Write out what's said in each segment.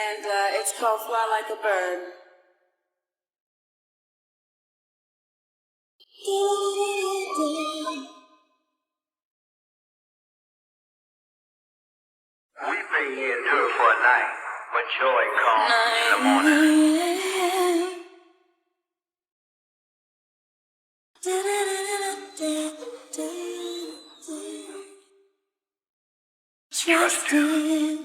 and it's called Fly Like a Bird. Weeping may endure for a night, but joy comes in the morning. Trusting.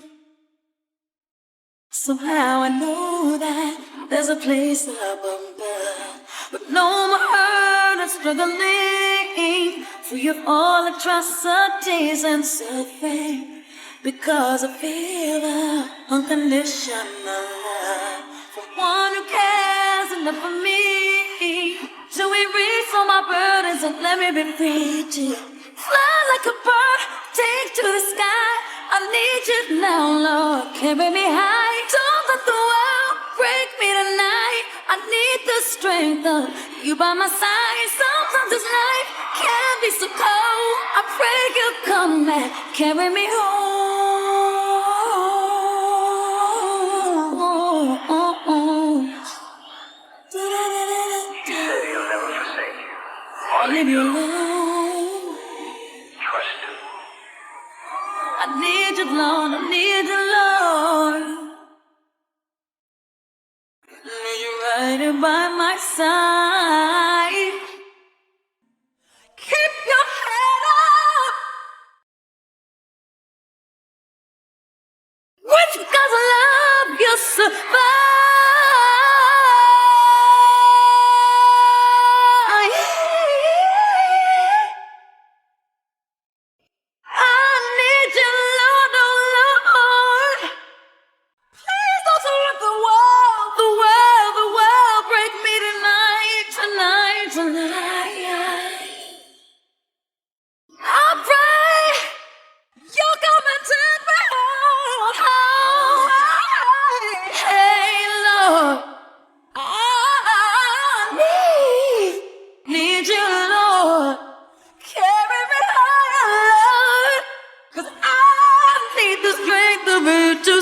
Somehow I know that there's a place up above, but no more hurt and struggling, free of all atrocities and suffering, because I feel the unconditional love from one who cares enough for me to erase all my burdens and let me be free to fly like a bird, take to the sky. I need you now, Lord, carry me high. Don't let the world break me tonight. I need the strength of you by my side. Sometimes this life can be so cold. I pray you'll come and carry me home. He said he'll never forsake you. I'll leave you alone. Trust him. I need you, Lord, I need you, Lord. Need you right here by my side. Keep your head up. With God's love, you'll survive. I need you, Lord, oh Lord. Please don't let the world break me tonight. I pray you'll come and take me home. Hey, Lord, I need you, Lord. Carry me higher, Lord, 'cause I need the strength of it to